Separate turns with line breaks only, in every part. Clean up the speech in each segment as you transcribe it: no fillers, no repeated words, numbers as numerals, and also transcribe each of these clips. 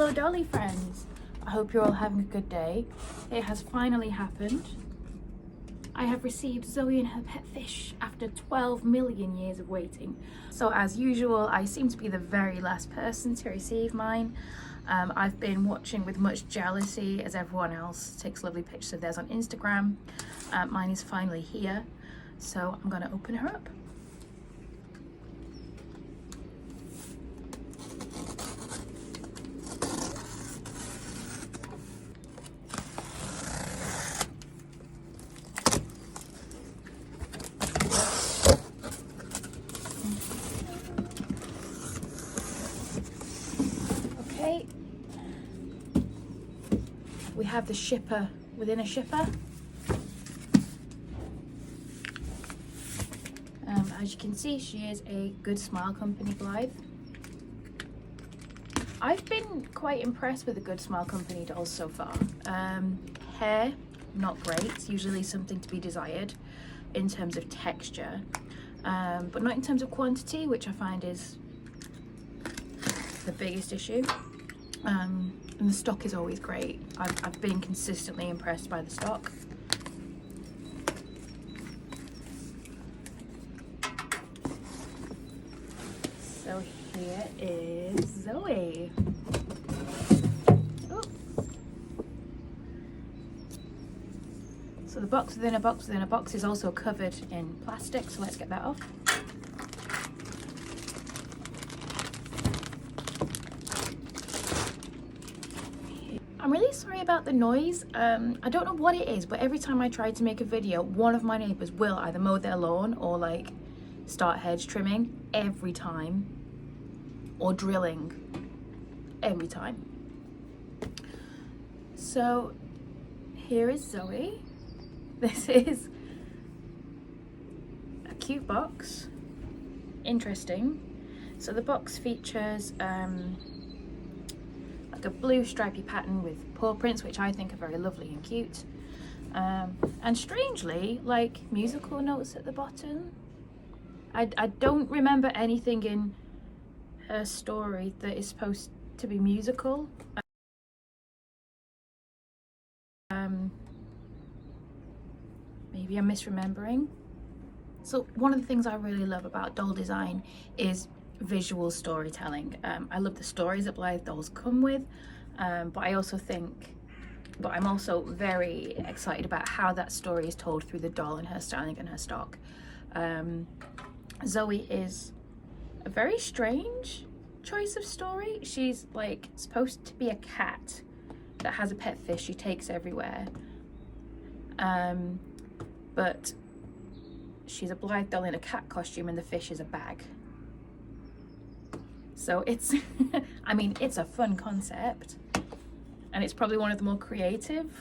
Hello Dolly friends, I hope you're all having a good day. It has finally happened. I have received Zoe and her pet fish after 12 million years of waiting. So as usual, I seem to be the very last person to receive mine. I've been watching with much jealousy as everyone else takes lovely pictures of theirs on Instagram. Mine is finally here, so I'm gonna open her up. Okay, we have the shipper within a shipper. As you can see, she is a Good Smile Company Blythe. I've been quite impressed with the Good Smile Company dolls so far. Hair, not great, usually something to be desired in terms of texture, but not in terms of quantity, which I find is the biggest issue. And the stock is always great. I've been consistently impressed by the stock. So here is Zoe. Oh. So the box within a box within a box is also covered in plastic, so let's get that off. I'm really sorry about the noise. I don't know what it is, but every time I try to make a video, one of my neighbours will either mow their lawn or like start hedge trimming every time, or drilling every time. So here is Zoe. This is a cute box, interesting. So the box features like a blue stripy pattern with paw prints, which I think are very lovely and cute, and strangely like musical notes at the bottom. I don't remember anything in her story that is supposed to be musical. Maybe I'm misremembering. So one of the things I really love about doll design is visual storytelling. I love the stories that Blythe dolls come with, but I'm also very excited about how that story is told through the doll and her styling and her stock. Zoe is a very strange choice of story. She's like supposed to be a cat that has a pet fish she takes everywhere, but she's a Blythe doll in a cat costume and the fish is a bag. So it's I mean, it's a fun concept, and it's probably one of the more creative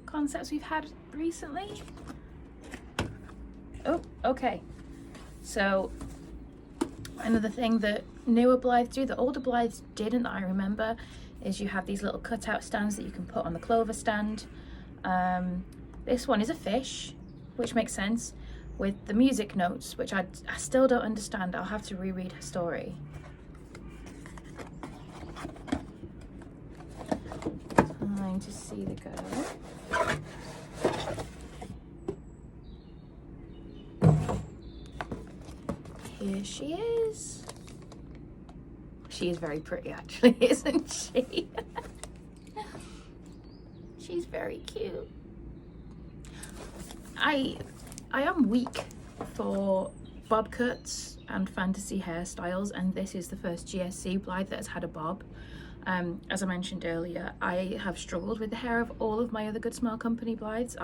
concepts we've had recently. Oh, okay. So another thing that newer Blythes do, that older Blythes didn't, that I remember, is you have these little cutout stands that you can put on the clover stand. This one is a fish, which makes sense, with the music notes, which I still don't understand. I'll have to reread her story. Trying to see the girl. Here she is. She is very pretty actually, isn't she? She's very cute. I am weak for bob cuts and fantasy hairstyles, and this is the first GSC Blythe that has had a bob. As I mentioned earlier, I have struggled with the hair of all of my other Good Smile Company Blythes.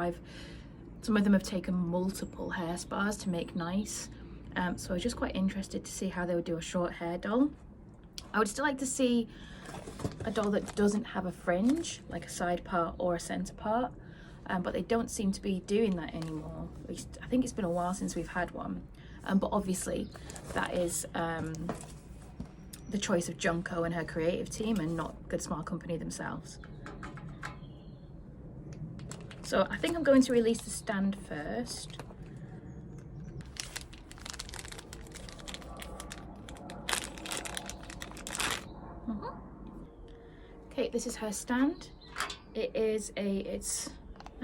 Some of them have taken multiple hair spas to make nice. So I was just quite interested to see how they would do a short hair doll. I would still like to see a doll that doesn't have a fringe, like a side part or a center part, but they don't seem to be doing that anymore. At least I think it's been a while since we've had one. But obviously that is the choice of Junko and her creative team, and not Good Smile Company themselves. So I think I'm going to release the stand first. Okay, this is her stand. It's a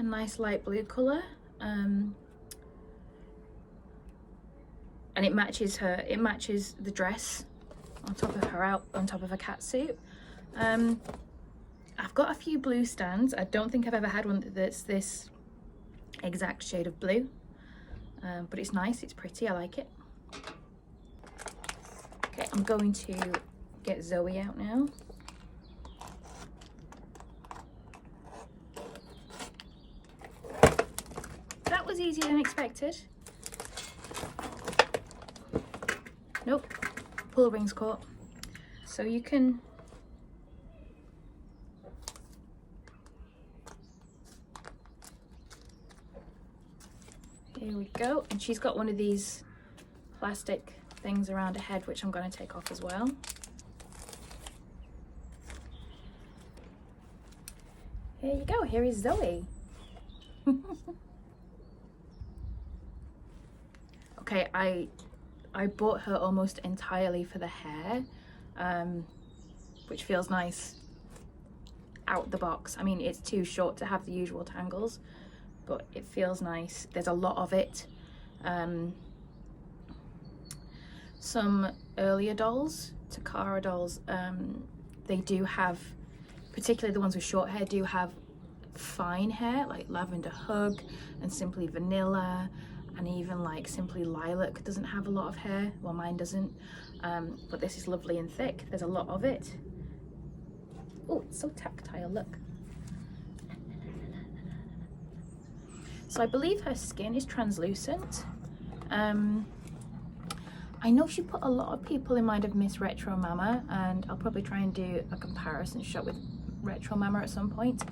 nice light blue colour, and it matches the dress on top of her cat suit. I've got a few blue stands. I don't think I've ever had one that's this exact shade of blue, but it's nice, it's pretty, I like it. Okay, I'm going to get Zoe out now. That was easier than expected. Nope, pull rings caught. So you can here we go, and she's got one of these plastic things around her head, which I'm going to take off as well. Here you go, here is Zoe. Okay, I bought her almost entirely for the hair, which feels nice out the box. I mean, it's too short to have the usual tangles, but it feels nice. There's a lot of it. Some earlier dolls, Takara dolls, they do have, particularly the ones with short hair, do have fine hair, like Lavender Hug and Simply Vanilla, and even like Simply Lilac doesn't have a lot of hair. Well, mine doesn't, but this is lovely and thick. There's a lot of it. Oh, it's so tactile, look. So I believe her skin is translucent. I know she put a lot of people in mind of Miss Retro Mama, and I'll probably try and do a comparison shot with Retro Mama at some point.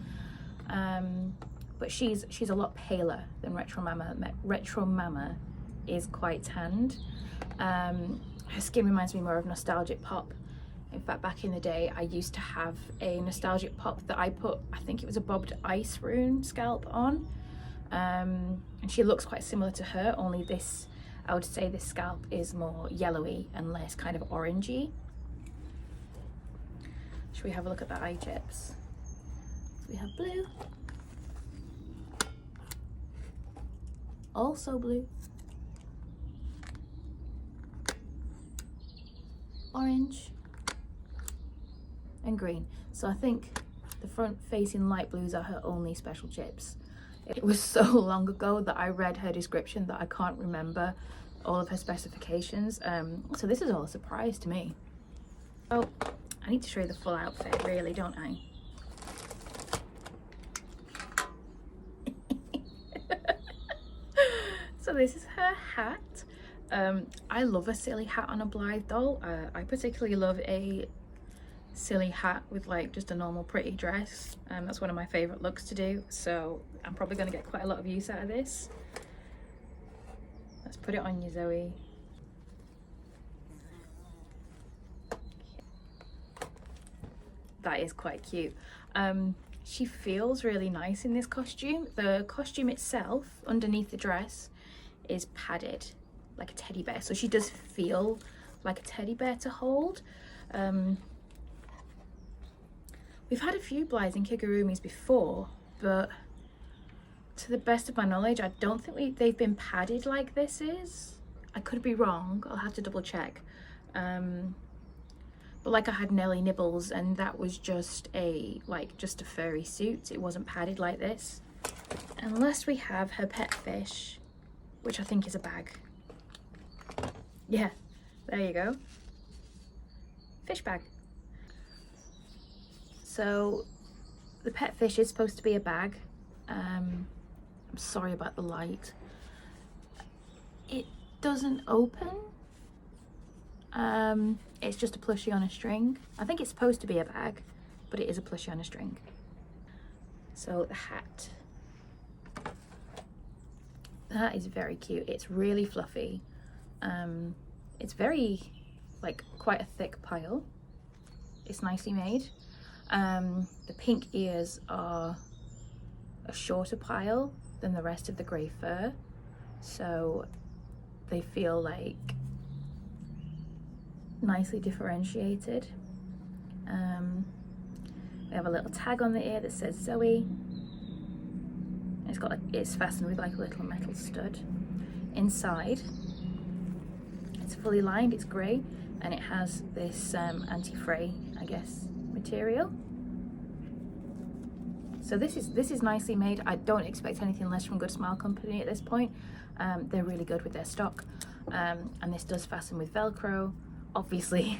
But she's a lot paler than Retro Mama. Retro Mama is quite tanned. Her skin reminds me more of Nostalgic Pop. In fact, back in the day, I used to have a Nostalgic Pop that I put, I think it was a bobbed ice rune scalp on. And she looks quite similar to her, only this, I would say this scalp is more yellowy and less kind of orangey. Should we have a look at the eye tips? So we have blue, also blue, orange, and green. So I think the front facing light blues are her only special chips. It was so long ago that I read her description that I can't remember all of her specifications. So this is all a surprise to me. Oh, I need to show you the full outfit, really, don't I? So this is her hat. I love a silly hat on a Blythe doll. I particularly love a silly hat with like just a normal pretty dress. That's one of my favorite looks to do, so I'm probably going to get quite a lot of use out of this. Let's put it on you, Zoe. That is quite cute. She feels really nice in this costume. The costume itself underneath the dress is padded like a teddy bear, so she does feel like a teddy bear to hold. We've had a few Blythes and Kigurumis before, but to the best of my knowledge, I don't think they've been padded like this is. I could be wrong, I'll have to double check. But like I had Nelly Nibbles, and that was just a furry suit. It wasn't padded like this. Unless we have her pet fish, which I think is a bag. Yeah, there you go. Fish bag. So the pet fish is supposed to be a bag. I'm sorry about the light. It doesn't open. It's just a plushie on a string. I think it's supposed to be a bag, but it is a plushie on a string. So the hat. That is very cute. It's really fluffy. It's very, like, quite a thick pile. It's nicely made. The pink ears are a shorter pile than the rest of the grey fur, so they feel like nicely differentiated. We have a little tag on the ear that says Zoe. It's fastened with like a little metal stud. Inside, it's fully lined, it's grey, and it has this anti-fray, I guess, material. So this is nicely made. I don't expect anything less from Good Smile Company at this point. They're really good with their stock, and this does fasten with Velcro. Obviously,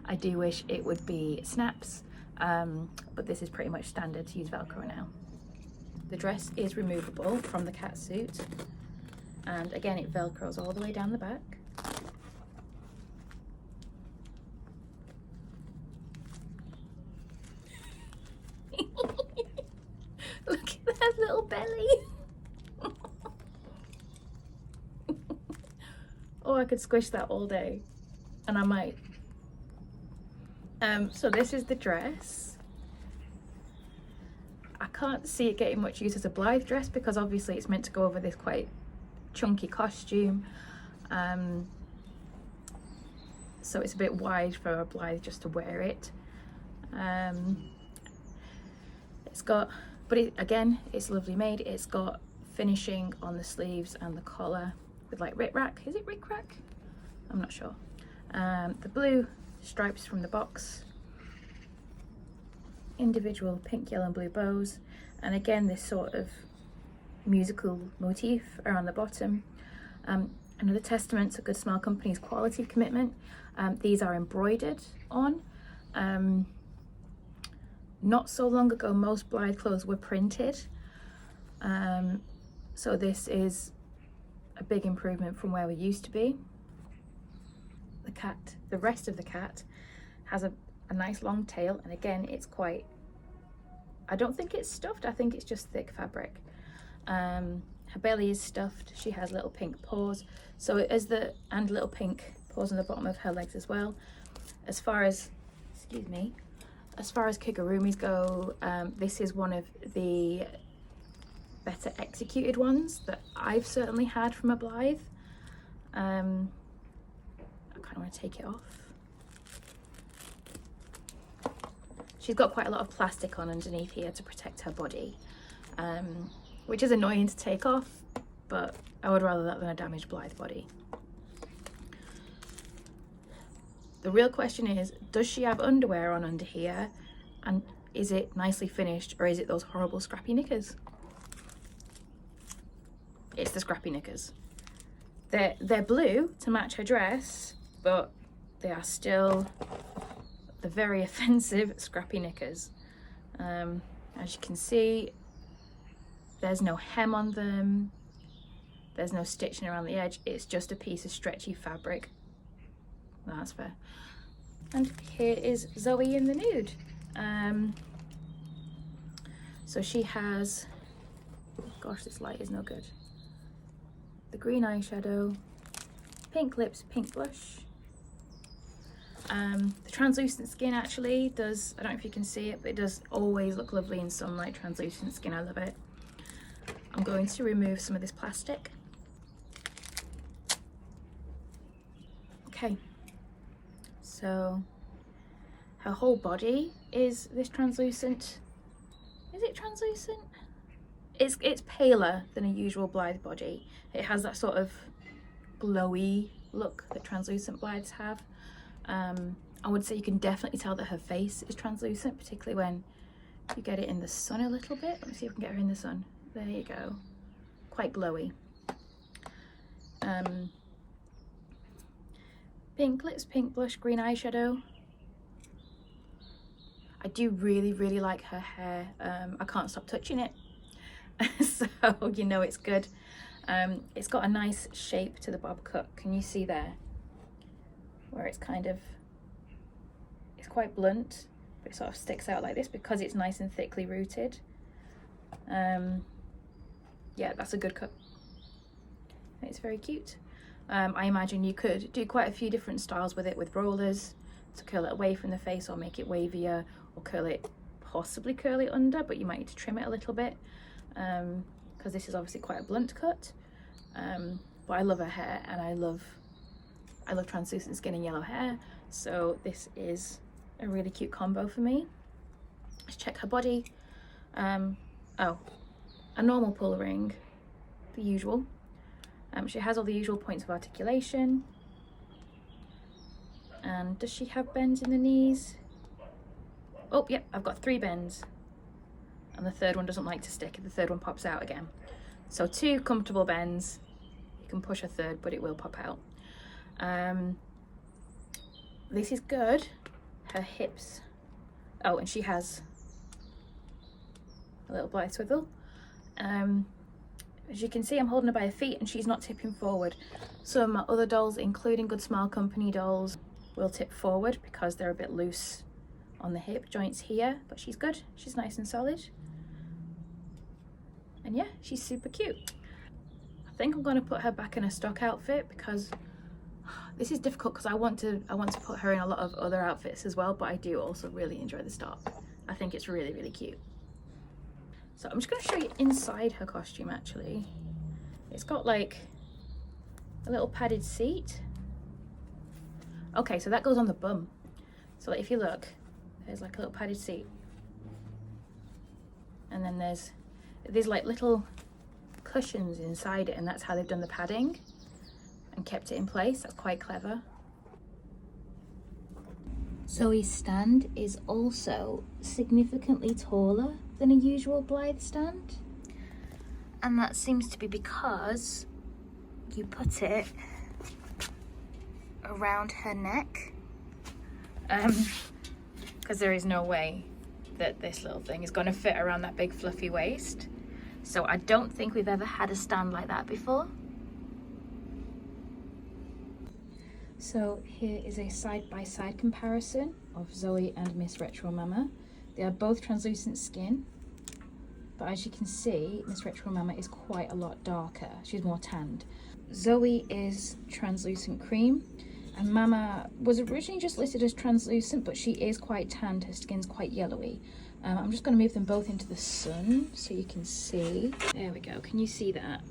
I do wish it would be snaps, but this is pretty much standard to use Velcro now. The dress is removable from the cat suit, and again it Velcros all the way down the back. Look at that little belly. Oh, I could squish that all day, and I might. So this is the dress. I can't see it getting much use as a Blythe dress because obviously it's meant to go over this quite chunky costume. So it's a bit wide for a Blythe just to wear it. Again, it's lovely made. It's got finishing on the sleeves and the collar with like rick-rack. Is it rick-rack? I'm not sure. The blue stripes from the box. Individual pink, yellow and blue bows. And again, this sort of musical motif around the bottom. Another testament to Good Smile Company's quality commitment. These are embroidered on. Not so long ago, most Blythe clothes were printed. So this is a big improvement from where we used to be. The rest of the cat has a nice long tail, and again, it's quite, I don't think it's stuffed, I think it's just thick fabric. Her belly is stuffed. She has little pink paws, and little pink paws on the bottom of her legs as well. As far as kigurumis go, this is one of the better executed ones that I've certainly had from a Blythe. I kind of want to take it off. She's got quite a lot of plastic on underneath here to protect her body, which is annoying to take off, but I would rather that than a damaged Blythe body. The real question is, does she have underwear on under here, and is it nicely finished, or is it those horrible scrappy knickers? It's the scrappy knickers. They're blue to match her dress, but they are still the very offensive scrappy knickers. As you can see, there's no hem on them, there's no stitching around the edge, it's just a piece of stretchy fabric. That's fair. And here is Zoe in the nude. So she has, gosh, this light is no good. The green eyeshadow, pink lips, pink blush. The translucent skin actually does, I don't know if you can see it, but it does always look lovely in sunlight, translucent skin, I love it. I'm going to remove some of this plastic. Okay, so her whole body is this translucent. Is it translucent? It's paler than a usual Blythe body. It has that sort of glowy look that translucent Blythes have. I would say you can definitely tell that her face is translucent, particularly when you get it in the sun a little bit. Let me see if I can get her in the sun. There you go. Quite glowy. Pink lips, pink blush, green eyeshadow. I do really, really like her hair. I can't stop touching it. So you know it's good. It's got a nice shape to the bob cut. Can you see there? Where it's kind of, it's quite blunt, but it sort of sticks out like this because it's nice and thickly rooted. Yeah, that's a good cut. It's very cute. I imagine you could do quite a few different styles with it, with rollers to curl it away from the face or make it wavier, or possibly curl it under, but you might need to trim it a little bit because this is obviously quite a blunt cut. But I love her hair, and I love translucent skin and yellow hair, so this is a really cute combo for me. Let's check her body. Oh, a normal pull ring, the usual. She has all the usual points of articulation. And does she have bends in the knees? Oh, yep, I've got 3 bends. And the third one doesn't like to stick. The third one pops out again. So 2 comfortable bends. You can push a third, but it will pop out. This is good. Her hips. Oh, and she has a little Blythe swivel. As you can see, I'm holding her by her feet and she's not tipping forward. Some of my other dolls, including Good Smile Company dolls, will tip forward because they're a bit loose on the hip joints here, but she's good. She's nice and solid. And yeah, she's super cute. I think I'm going to put her back in a stock outfit because this is difficult because I want to put her in a lot of other outfits as well, but I do also really enjoy the stock. I think it's really, really cute. So I'm just going to show you inside her costume actually. It's got like a little padded seat. Okay, so that goes on the bum. So like, if you look, there's like a little padded seat. And then there's like little cushions inside it, and that's how they've done the padding and kept it in place. That's quite clever. Zoe's stand is also significantly taller than a usual Blythe stand, and that seems to be because you put it around her neck, because there is no way that this little thing is going to fit around that big fluffy waist. So I don't think we've ever had a stand like that before. So here is a side-by-side comparison of Zoe and Miss Retro Mama. They are both translucent skin, but as you can see, Miss Retro Mama is quite a lot darker. She's more tanned. Zoe is translucent cream, and Mama was originally just listed as translucent, but she is quite tanned. Her skin's quite yellowy. I'm just going to move them both into the sun so you can see. There we go. Can you see that?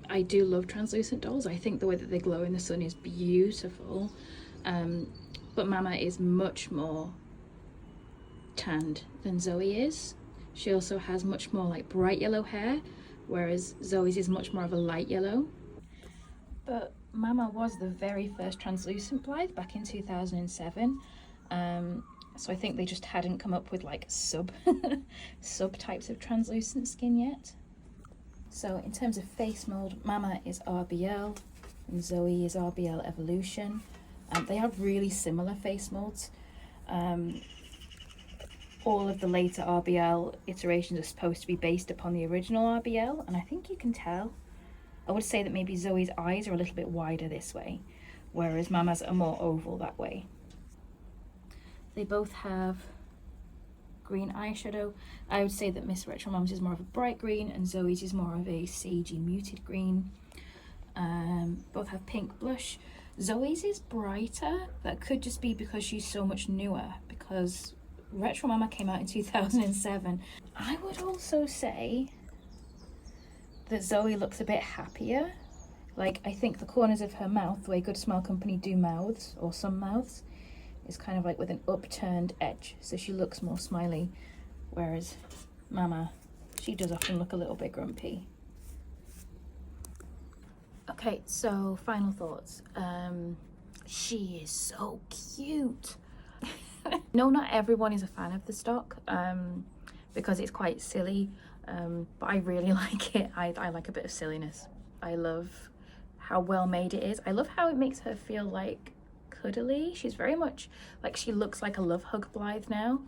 I do love translucent dolls. I think the way that they glow in the sun is beautiful. But Mama is much more tanned than Zoe is. She also has much more like bright yellow hair, whereas Zoe's is much more of a light yellow. But Mama was the very first translucent Blythe back in 2007. So I think they just hadn't come up with like sub types of translucent skin yet. So in terms of face mold, Mama is RBL and Zoe is RBL Evolution. They have really similar face molds. All of the later RBL iterations are supposed to be based upon the original RBL, and I think you can tell. I would say that maybe Zoe's eyes are a little bit wider this way, whereas Mama's are more oval that way. They both have green eyeshadow. I would say that Miss Retro Mama's is more of a bright green and Zoe's is more of a sagey muted green. Both have pink blush. Zoe's is brighter. That could just be because she's so much newer, because Retro Mama came out in 2007. I would also say that Zoe looks a bit happier. Like, I think the corners of her mouth, the way Good Smile Company do mouths, or some mouths, is kind of like with an upturned edge, so she looks more smiley, whereas Mama, she does often look a little bit grumpy. Okay, so final thoughts. She is so cute. No, not everyone is a fan of the stock, because it's quite silly, but I really like it. I like a bit of silliness. I love how well made it is. I love how it makes her feel like cuddly. She's very much like, she looks like a love hug Blythe now.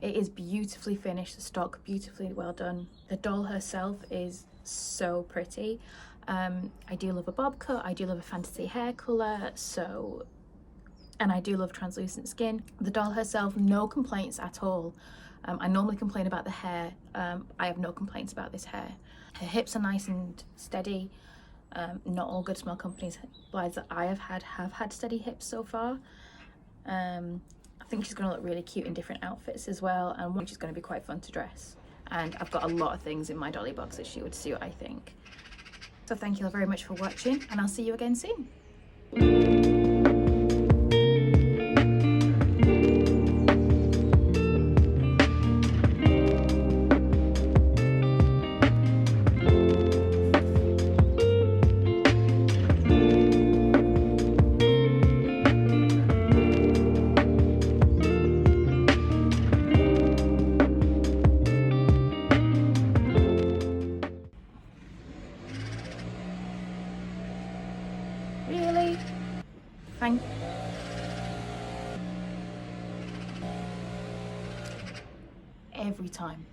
It is beautifully finished, the stock beautifully well done. The doll herself is so pretty. I do love a bob cut, I do love a fantasy hair colour, and I do love translucent skin. The doll herself, no complaints at all. I normally complain about the hair. I have no complaints about this hair. Her hips are nice and steady. Not all Good Smile Company's Blythes that I have had steady hips so far. I think she's going to look really cute in different outfits as well, and which is going to be quite fun to dress. And I've got a lot of things in my dolly box that she would suit, I think. So thank you all very much for watching, and I'll see you again soon. Really? Thank... Every time.